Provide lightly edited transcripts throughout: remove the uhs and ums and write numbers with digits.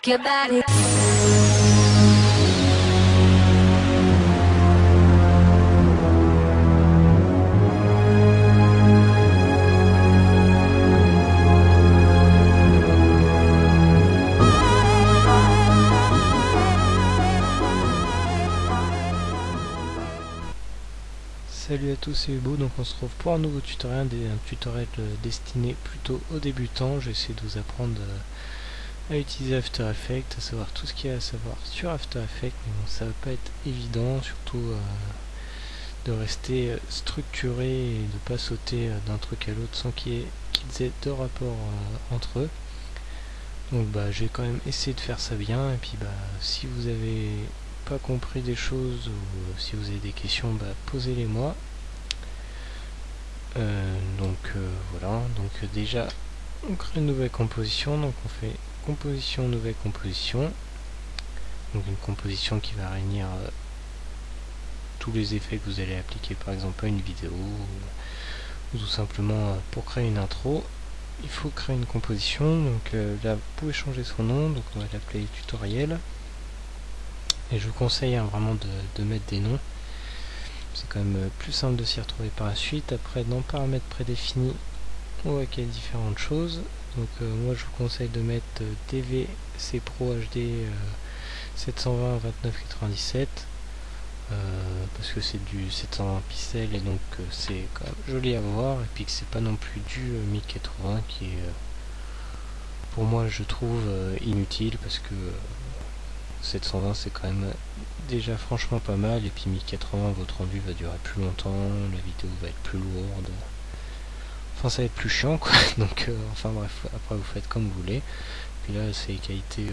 your body. Salut à tous, c'est Hugo, donc on se retrouve pour un nouveau tutoriel, un tutoriel destiné plutôt aux débutants. Je vais essayer de vous apprendre à utiliser After Effects, à savoir tout ce qu'il y a à savoir sur After Effects, mais bon, ça va pas être évident, surtout de rester structuré et de pas sauter d'un truc à l'autre sans qu'ils aient de rapport entre eux. Donc je vais quand même essayer de faire ça bien, et puis si vous avez pas compris des choses ou si vous avez des questions, posez-les moi. Voilà, donc déjà on crée une nouvelle composition, donc on fait composition, nouvelle composition, donc une composition qui va réunir tous les effets que vous allez appliquer par exemple à une vidéo ou tout simplement pour créer une intro. Il faut créer une composition, donc là vous pouvez changer son nom, donc on va l'appeler tutoriel. Et je vous conseille vraiment de mettre des noms. C'est quand même plus simple de s'y retrouver par la suite. Après, dans paramètres prédéfinis, on voit qu'il y a différentes choses. Donc moi je vous conseille de mettre DVC Pro HD 720 2997 parce que c'est du 720 pixels et donc c'est quand même joli à voir, et puis que c'est pas non plus du 1080 qui est pour moi je trouve inutile, parce que 720 c'est quand même déjà franchement pas mal, et puis 1080 votre rendu va durer plus longtemps, la vidéo va être plus lourde, enfin ça va être plus chiant quoi. Donc enfin bref, après vous faites comme vous voulez. Puis là c'est qualité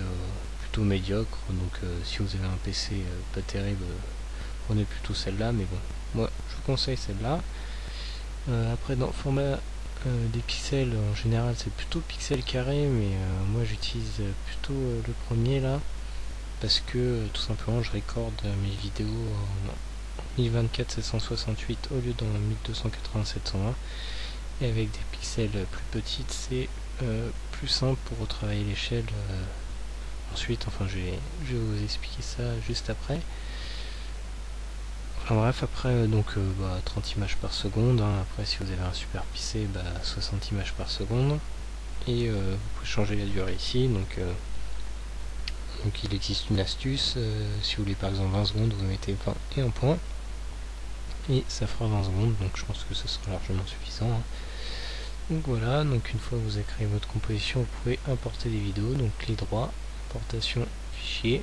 plutôt médiocre, donc si vous avez un PC pas terrible, prenez plutôt celle-là, mais bon, moi je vous conseille celle-là. Après dans format des pixels, en général c'est plutôt pixels carrés, mais moi j'utilise plutôt le premier là, parce que tout simplement je recorde mes vidéos en 1024 768 au lieu d'en 1280 720, et avec des pixels plus petites c'est plus simple pour retravailler l'échelle ensuite. Enfin je vais vous expliquer ça juste après. Enfin bref, après 30 images par seconde, hein. Après si vous avez un super PC, 60 images par seconde, et vous pouvez changer la durée ici. Donc il existe une astuce, si vous voulez par exemple 20 secondes, vous mettez 20 et un point, et ça fera 20 secondes, donc je pense que ce sera largement suffisant, hein. Donc voilà, donc une fois que vous avez créé votre composition, vous pouvez importer des vidéos, donc clic droit, importation fichier,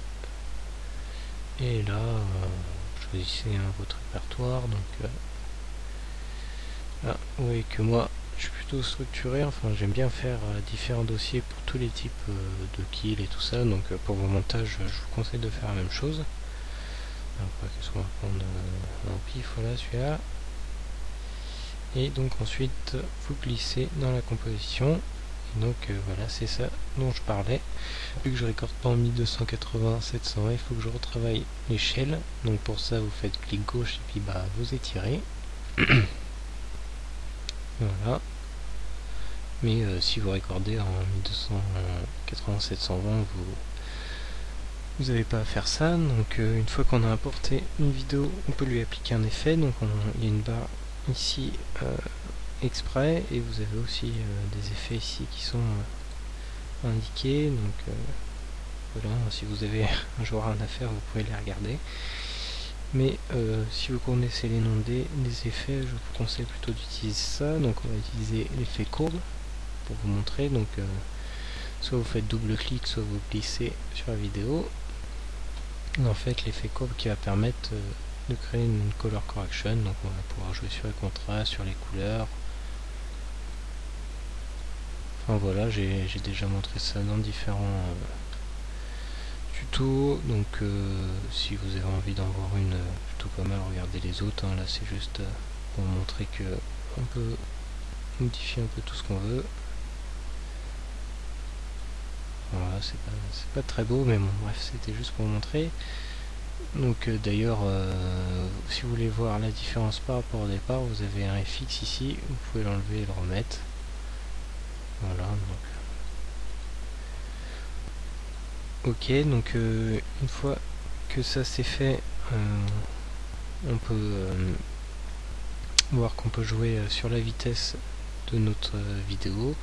et là choisissez votre répertoire. Donc là vous voyez que moi je suis plutôt structuré, enfin j'aime bien faire différents dossiers pour tous les types de kills et tout ça, donc pour vos montages je vous conseille de faire la même chose. Après qu'est-ce qu'on va prendre en pif, voilà celui-là, et donc ensuite vous glissez dans la composition, et donc voilà, c'est ça dont je parlais. Vu que je recorde pas en 1280 720, il faut que je retravaille l'échelle, donc pour ça vous faites clic gauche et puis vous étirez. Voilà. Mais si vous recordez en 1280 720, vous n'avez pas à faire ça. Donc une fois qu'on a importé une vidéo, on peut lui appliquer un effet. Donc il y a une barre ici exprès, et vous avez aussi des effets ici qui sont indiqués. Donc voilà, si vous avez un jour rien à faire, vous pouvez les regarder. Mais si vous connaissez les noms des effets, je vous conseille plutôt d'utiliser ça. Donc on va utiliser l'effet courbe pour vous montrer. Donc soit vous faites double clic, soit vous glissez sur la vidéo. Et en fait l'effet courbe qui va permettre de créer une color correction. Donc on va pouvoir jouer sur les contrastes, sur les couleurs. Enfin voilà, j'ai déjà montré ça dans différents tutos. Donc si vous avez envie d'en voir une plutôt pas mal, regardez les autres, hein. Là c'est juste pour montrer que on peut modifier un peu tout ce qu'on veut. Voilà, c'est pas très beau, mais bon bref, c'était juste pour vous montrer. Donc d'ailleurs si vous voulez voir la différence par rapport au départ, vous avez un FX ici, vous pouvez l'enlever et le remettre. Voilà, donc Ok, donc une fois que ça c'est fait, on peut voir qu'on peut jouer sur la vitesse de notre vidéo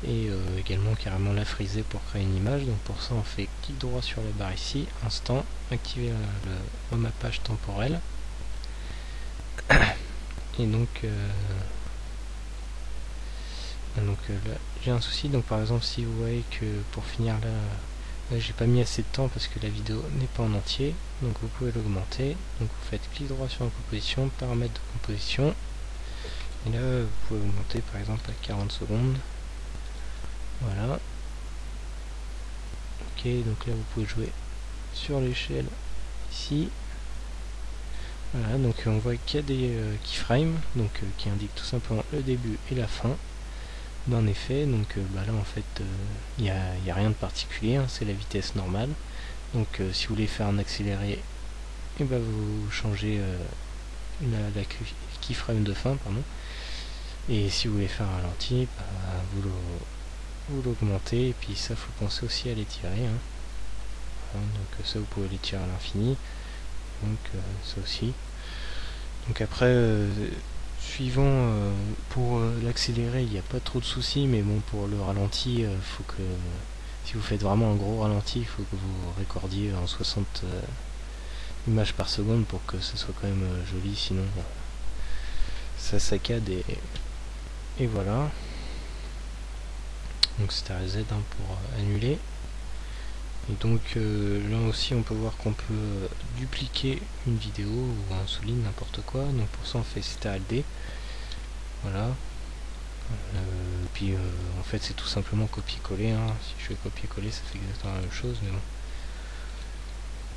et également carrément la friser pour créer une image. Donc pour ça on fait clic droit sur la barre ici, instant, activer le remappage temporel et donc là j'ai un souci. Donc par exemple si vous voyez que pour finir là j'ai pas mis assez de temps parce que la vidéo n'est pas en entier, donc vous pouvez l'augmenter. Donc vous faites clic droit sur la composition, paramètres de composition, et là vous pouvez augmenter par exemple à 40 secondes. Voilà. Ok, donc là vous pouvez jouer sur l'échelle ici. Voilà, donc on voit qu'il y a des keyframes, donc qui indiquent tout simplement le début et la fin d'un effet. Donc là en fait il n'y a rien de particulier, hein, c'est la vitesse normale. Donc si vous voulez faire un accéléré, et vous changez la keyframe de fin, pardon. Et si vous voulez faire un ralenti, vous l'augmentez, et puis ça faut penser aussi à l'étirer, hein. Voilà, donc ça vous pouvez l'étirer à l'infini, donc ça aussi. Donc après suivant pour l'accélérer il n'y a pas trop de soucis, mais bon pour le ralenti faut que si vous faites vraiment un gros ralenti il faut que vous recordiez en 60 images par seconde pour que ce soit quand même joli, sinon ça saccade et voilà. Donc c'était Z pour annuler. Et donc là aussi on peut voir qu'on peut dupliquer une vidéo ou un solide, n'importe quoi. Donc pour ça on fait CTRL-D. Voilà. Puis en fait c'est tout simplement copier-coller, hein. Si je fais copier-coller ça fait exactement la même chose, mais bon.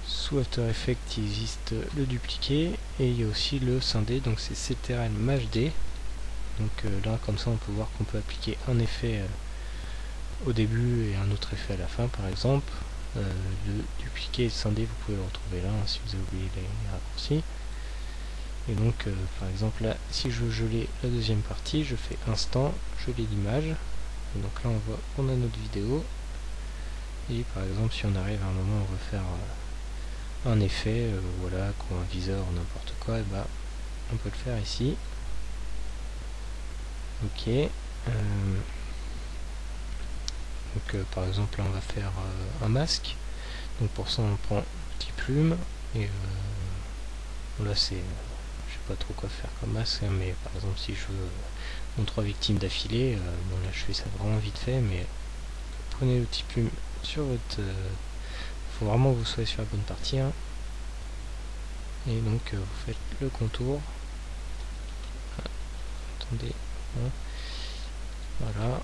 Sous After Effects il existe le dupliquer et il y a aussi le scinder, donc c'est CTRL-D. Donc là comme ça on peut voir qu'on peut appliquer un effet au début et un autre effet à la fin par exemple. Le dupliquer et le scinder vous pouvez le retrouver là, hein, si vous avez oublié les raccourcis. Et donc par exemple là si je veux geler la deuxième partie, je fais instant, geler l'image, et donc là on voit qu'on a notre vidéo. Et par exemple si on arrive à un moment où on veut faire un effet, voilà, quoi, un viseur ou n'importe quoi, et on peut le faire ici. Ok. Donc par exemple là on va faire un masque. Donc pour ça on prend une petite plume et là c'est je sais pas trop quoi faire comme masque, hein, mais par exemple si je veux mon 3 victimes d'affilée, bon là je fais ça vraiment vite fait, mais prenez le petit plume sur votre faut vraiment que vous soyez sur la bonne partie, hein. Et donc vous faites le contour. Attendez, hein. Voilà.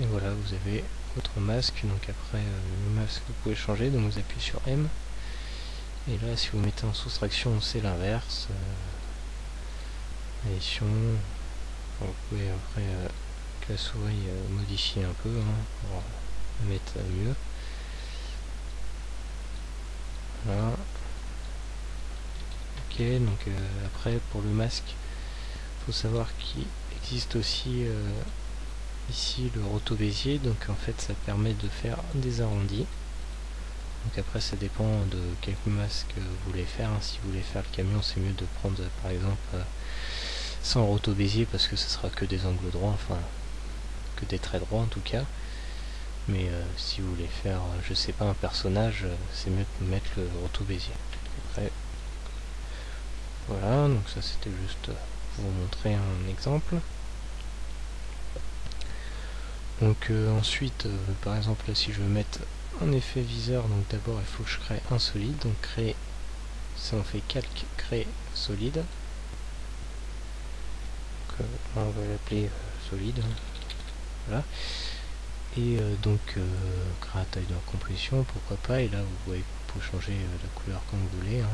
Et voilà, vous avez votre masque. Donc après le masque vous pouvez changer, donc vous appuyez sur M. Et là si vous mettez en soustraction c'est l'inverse. Addition. Vous pouvez après avec la souris modifier un peu, hein, pour le mettre mieux. Voilà. Ok, donc après pour le masque, il faut savoir qu'il existe aussi ici le roto-bézier, donc en fait ça permet de faire des arrondis. Donc après ça dépend de quel masque vous voulez faire, hein. Si vous voulez faire le camion c'est mieux de prendre par exemple sans roto-bézier parce que ce sera que des angles droits, enfin que des traits droits en tout cas. Mais si vous voulez faire je sais pas un personnage, c'est mieux de mettre le roto-bézier. Après voilà, donc ça c'était juste pour vous montrer un exemple. Donc ensuite par exemple là si je veux mettre un effet viseur, donc d'abord il faut que je crée un solide, donc créer, ça on fait calque, créer solide, donc, on va l'appeler solide, voilà, et donc créer la taille de la composition, pourquoi pas, et là vous voyez que vous pouvez changer la couleur comme vous voulez, hein.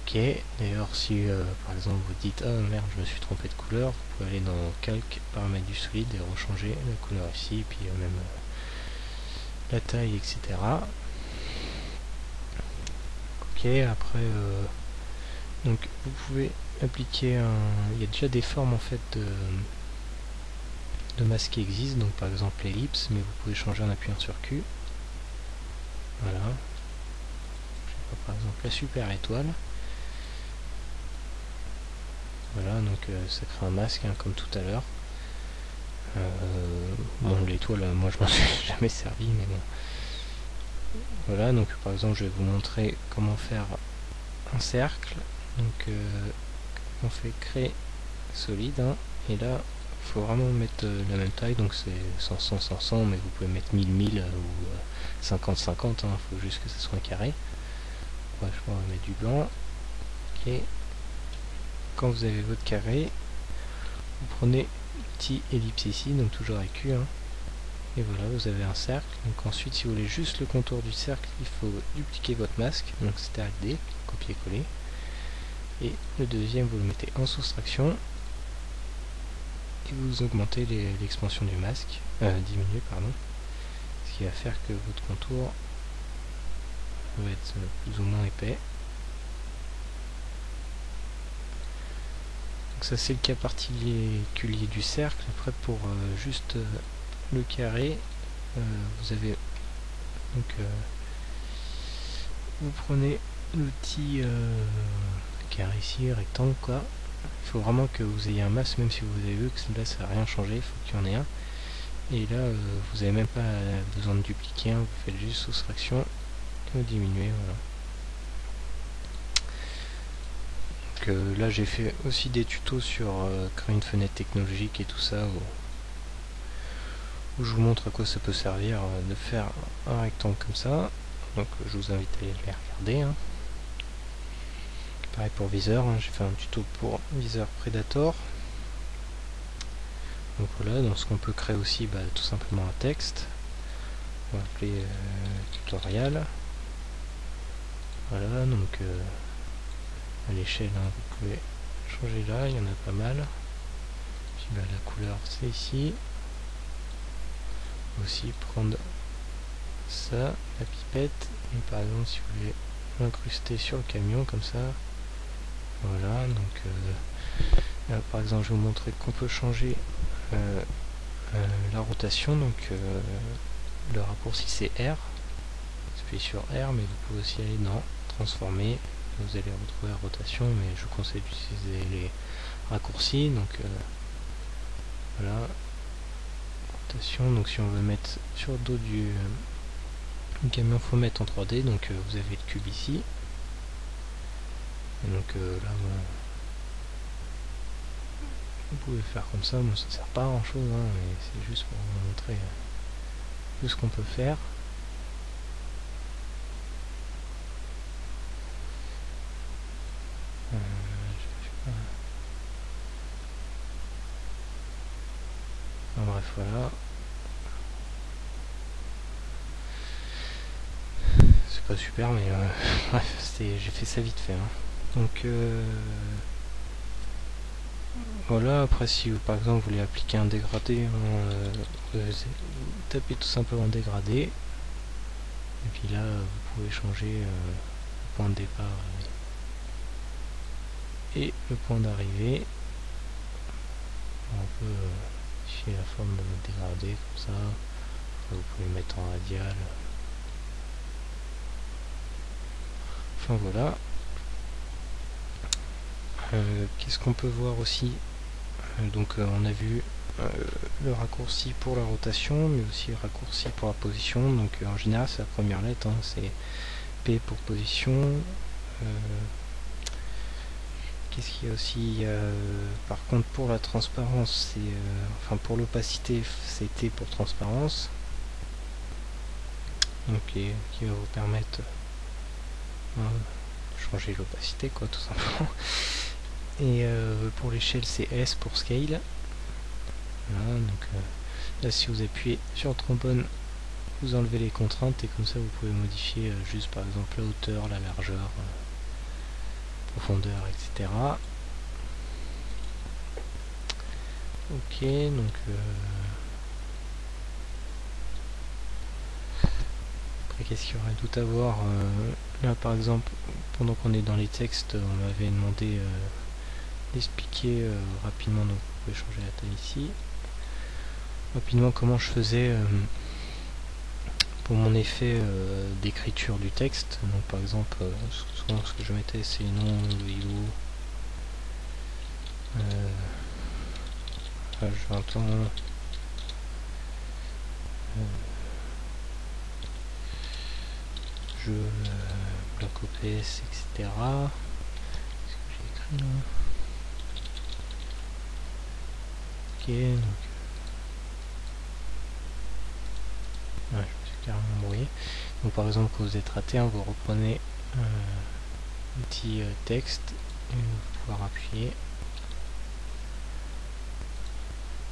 Ok, d'ailleurs si par exemple vous dites ah merde je me suis trompé de couleur, vous pouvez aller dans calque, paramètres du solide et rechanger la couleur ici, et puis même la taille, etc. Ok, après donc vous pouvez appliquer il y a déjà des formes en fait de masques qui existent, donc par exemple l'ellipse, mais vous pouvez changer en appuyant sur Q. Voilà. Je sais pas, par exemple la super étoile. Voilà, donc ça crée un masque hein, comme tout à l'heure. Bon, l'étoile, moi je m'en suis jamais servi, mais bon. Voilà, donc par exemple je vais vous montrer comment faire un cercle. Donc on fait créer solide, hein, et là il faut vraiment mettre la même taille, donc c'est 500 500, mais vous pouvez mettre 1000 1000 ou 50 50, il faut juste que ce soit un carré. Bref, on va mettre du blanc, et quand vous avez votre carré, vous prenez petit ellipse ici, donc toujours avec Q, hein, et voilà, vous avez un cercle. Donc ensuite, si vous voulez juste le contour du cercle, il faut dupliquer votre masque, donc c'est D, copier-coller, et le deuxième vous le mettez en soustraction, et vous augmentez l'expansion du masque, diminuer pardon, ce qui va faire que votre contour va être plus ou moins épais. Donc ça c'est le cas particulier du cercle. Après pour juste le carré, vous avez donc vous prenez l'outil carré ici, rectangle quoi. Il faut vraiment que vous ayez un masque, même si vous avez vu que là ça n'a rien changé, il faut qu'il y en ait un. Et là vous n'avez même pas besoin de dupliquer, hein, vous faites juste soustraction et vous diminuez, voilà. Donc là j'ai fait aussi des tutos sur créer une fenêtre technologique et tout ça, où je vous montre à quoi ça peut servir de faire un rectangle comme ça. Donc je vous invite à les regarder, hein. Pareil pour viseur, hein, j'ai fait un tuto pour viseur Predator. Donc voilà, dans ce qu'on peut créer aussi, tout simplement un texte. On va appeler tutoriel. Voilà, donc à l'échelle, hein, vous pouvez changer là, il y en a pas mal. Puis la couleur c'est ici. Aussi prendre ça, la pipette, et par exemple si vous voulez l'incruster sur le camion comme ça, voilà. Donc là, par exemple je vais vous montrer qu'on peut changer la rotation, donc le raccourci c'est R, appuyez sur R, mais vous pouvez aussi aller dans transformer, vous allez retrouver la rotation, mais je vous conseille d'utiliser les raccourcis. Donc voilà, rotation. Donc si on veut mettre sur le dos du camion, faut mettre en 3D, donc vous avez le cube ici, et donc là vous pouvez faire comme ça. Bon, ça sert pas à grand chose, hein, mais c'est juste pour vous montrer tout ce qu'on peut faire. Enfin, bref, voilà. C'est pas super, mais bref, j'ai fait ça vite fait, hein. Donc voilà, après si par exemple vous voulez appliquer un dégradé, vous tapez tout simplement dégradé, et puis là vous pouvez changer le point de départ et le point d'arrivée. On peut modifier la forme de votre dégradé comme ça, vous pouvez mettre en radial. Enfin voilà. Qu'est-ce qu'on peut voir aussi? Donc on a vu le raccourci pour la rotation, mais aussi le raccourci pour la position. Donc en général c'est la première lettre, hein, c'est P pour position. Qu'est-ce qu'il y a aussi? Par contre pour la transparence, c'est enfin pour l'opacité c'est T pour transparence. Donc qui va vous permettre de changer l'opacité quoi, tout simplement. Et pour l'échelle c'est S pour scale. Voilà, donc là si vous appuyez sur le trombone, vous enlevez les contraintes, et comme ça vous pouvez modifier juste par exemple la hauteur, la largeur, profondeur, etc. Ok, donc après qu'est-ce qu'il y aurait tout à voir? Là par exemple, pendant qu'on est dans les textes, on m'avait demandé d'expliquer rapidement, donc vous pouvez changer la taille ici. rapidement comment je faisais pour mon effet d'écriture du texte. Donc par exemple, souvent ce que je mettais c'est nom, le IO, page 20 ans, je bloc OPS, etc. Qu'est-ce que j'ai écrit là? Ok, donc je me suis carrément embrouillé. Donc par exemple quand vous êtes raté, vous reprenez l'outil texte et vous pouvoir appuyer.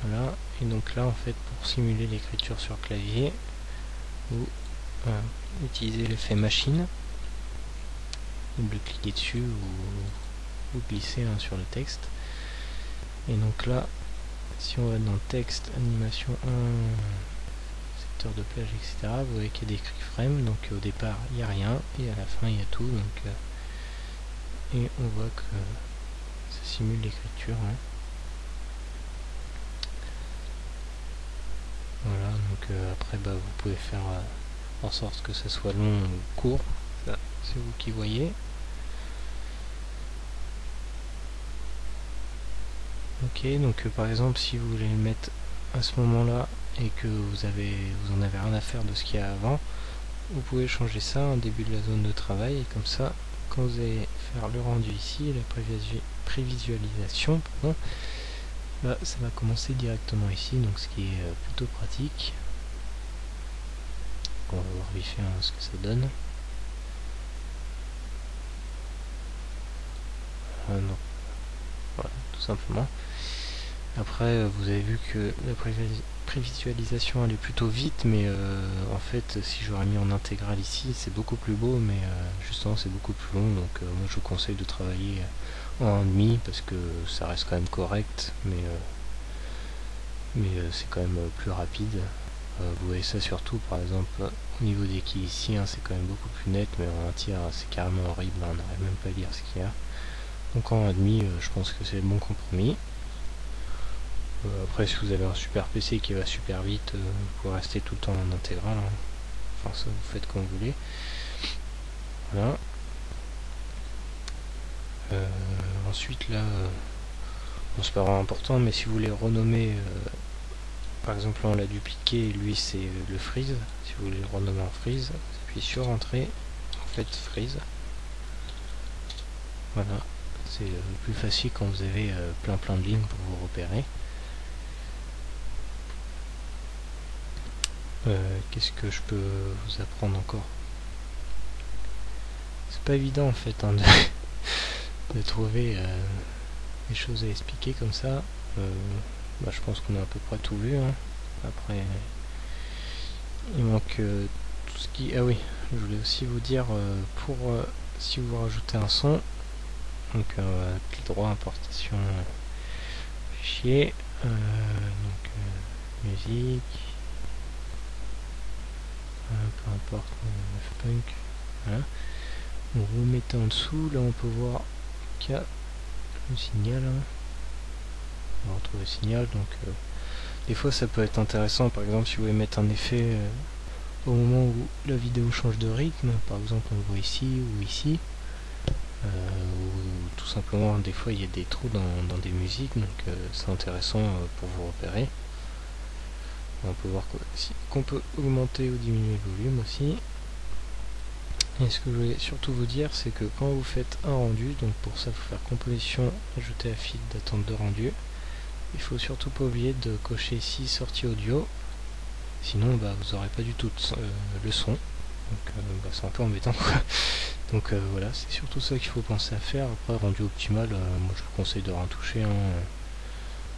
Voilà, et donc là en fait pour simuler l'écriture sur clavier, vous utilisez l'effet machine, double-cliquez dessus ou vous glissez sur le texte. Et donc là, si on va dans texte, animation 1, secteur de plage, etc., vous voyez qu'il y a des keyframes, donc au départ il n'y a rien, et à la fin il y a tout, donc, et on voit que ça simule l'écriture. Voilà, donc après vous pouvez faire en sorte que ça soit long ou court, c'est vous qui voyez. Ok, donc par exemple si vous voulez le mettre à ce moment là et que vous en avez rien à faire de ce qu'il y a avant, vous pouvez changer ça en début de la zone de travail, et comme ça quand vous allez faire le rendu ici, la prévisualisation, pardon, ça va commencer directement ici, donc ce qui est plutôt pratique. On va voir vite fait ce que ça donne. Non. Voilà, tout simplement. Après vous avez vu que la prévisualisation elle est plutôt vite, mais en fait si j'aurais mis en intégral ici c'est beaucoup plus beau, mais justement c'est beaucoup plus long, donc moi je vous conseille de travailler en 1,5 parce que ça reste quand même correct, mais c'est quand même plus rapide. Vous voyez ça surtout par exemple au niveau des keys ici, c'est quand même beaucoup plus net, mais en 1 tiers c'est carrément horrible, on n'arrive même pas à lire ce qu'il y a. Donc en 1,5 je pense que c'est le bon compromis. Après si vous avez un super PC qui va super vite, vous pouvez rester tout le temps en intégral, enfin ça vous faites comme vous voulez. Voilà. Ensuite là, c'est pas vraiment important, mais si vous voulez renommer, par exemple là on l'a dupliqué, lui c'est le freeze, si vous voulez le renommer en freeze, vous appuyez sur entrée, en fait freeze. Voilà, c'est plus facile quand vous avez plein de lignes pour vous repérer. Qu'est-ce que je peux vous apprendre encore? C'est pas évident en fait de trouver des choses à expliquer comme ça. Je pense qu'on a à peu près tout vu. Après, il manque tout ce qui... Ah oui, je voulais aussi vous dire, pour si vous rajoutez un son, donc clic droit, importation, fichier, donc musique, peu importe, Fpunk, voilà. Donc vous mettez en dessous, là on peut voir qu'il y a le signal, on va retrouver le signal, donc des fois ça peut être intéressant, par exemple si vous voulez mettre un effet au moment où la vidéo change de rythme, par exemple on le voit ici ou ici, ou tout simplement des fois il y a des trous dans des musiques, donc c'est intéressant pour vous repérer. On peut voir qu'on peut augmenter ou diminuer le volume aussi. Et ce que je voulais surtout vous dire, c'est que quand vous faites un rendu, donc pour ça il faut faire composition, ajouter à fil d'attente de rendu, il faut surtout pas oublier de cocher ici sortie audio, sinon vous aurez pas du tout le son, donc c'est un peu embêtant quoi. Donc voilà, c'est surtout ça qu'il faut penser à faire. Après rendu optimal, moi je vous conseille de rien toucher,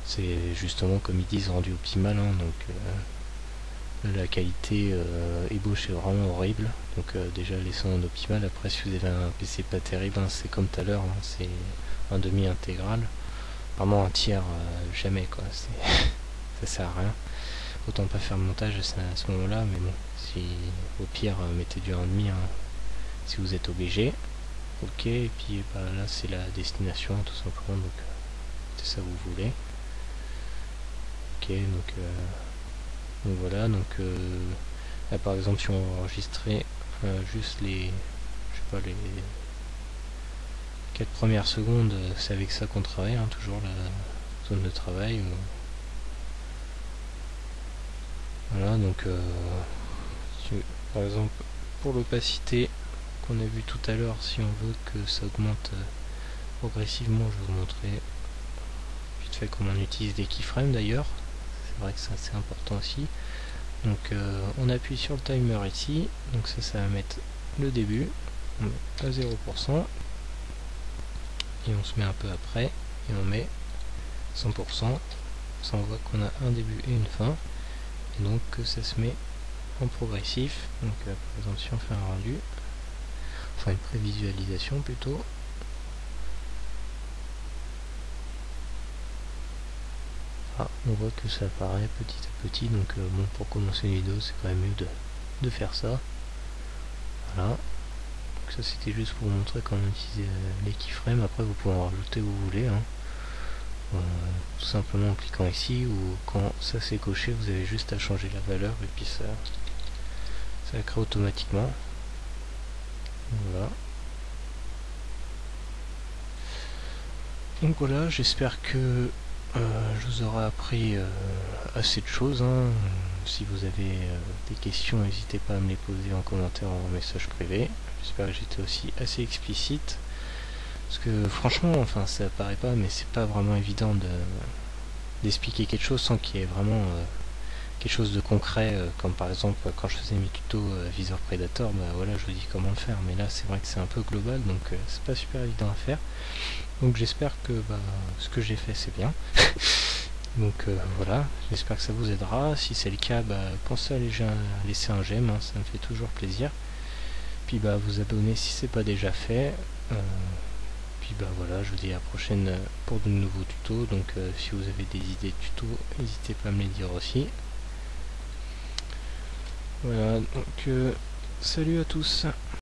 c'est justement comme ils disent rendu optimal, donc la qualité ébauche est vraiment horrible, donc déjà laissons en optimal. Après si vous avez un PC pas terrible, c'est comme tout à l'heure, c'est un demi intégral, vraiment un tiers jamais quoi, ça sert à rien, autant pas faire le montage à ce moment là, mais bon, si au pire mettez du 1,5 si vous êtes obligé. Ok, et puis là c'est la destination tout simplement, donc c'est ça vous voulez. Ok, donc Donc voilà, donc là par exemple si on enregistrait juste les, je sais pas, les 4 premières secondes, c'est avec ça qu'on travaille, hein, toujours la zone de travail. Voilà, donc par exemple pour l'opacité qu'on a vu tout à l'heure, si on veut que ça augmente progressivement, je vais vous montrer vite fait comment on utilise des keyframes d'ailleurs. C'est vrai que ça c'est important aussi. Donc on appuie sur le timer ici, donc ça va mettre le début, on met à 0%, et on se met un peu après, et on met 100%, ça on voit qu'on a un début et une fin, et donc ça se met en progressif. Donc par exemple si on fait un rendu, enfin une prévisualisation plutôt, on voit que ça apparaît petit à petit, donc bon, pour commencer une vidéo c'est quand même mieux de faire ça. Voilà, donc ça c'était juste pour vous montrer comment utiliser les keyframes. Après vous pouvez en rajouter où vous voulez, hein. Tout simplement en cliquant ici, ou quand ça c'est coché vous avez juste à changer la valeur et puis ça crée automatiquement. Voilà. Donc voilà, j'espère que je vous aurai appris assez de choses, hein. Si vous avez des questions, n'hésitez pas à me les poser en commentaire ou en message privé. J'espère que j'étais aussi assez explicite. Parce que franchement, enfin ça paraît pas, mais c'est pas vraiment évident d'expliquer quelque chose sans qu'il y ait vraiment quelque chose de concret, comme par exemple quand je faisais mes tutos viseur Predator, bah voilà, je vous dis comment le faire, mais là c'est vrai que c'est un peu global, donc c'est pas super évident à faire. Donc j'espère que ce que j'ai fait c'est bien. Donc voilà, j'espère que ça vous aidera. Si c'est le cas, pensez à laisser un j'aime, hein, ça me fait toujours plaisir. Puis vous abonner si c'est pas déjà fait. Puis voilà, je vous dis à la prochaine pour de nouveaux tutos. Donc si vous avez des idées de tutos, n'hésitez pas à me les dire aussi. Voilà, donc salut à tous.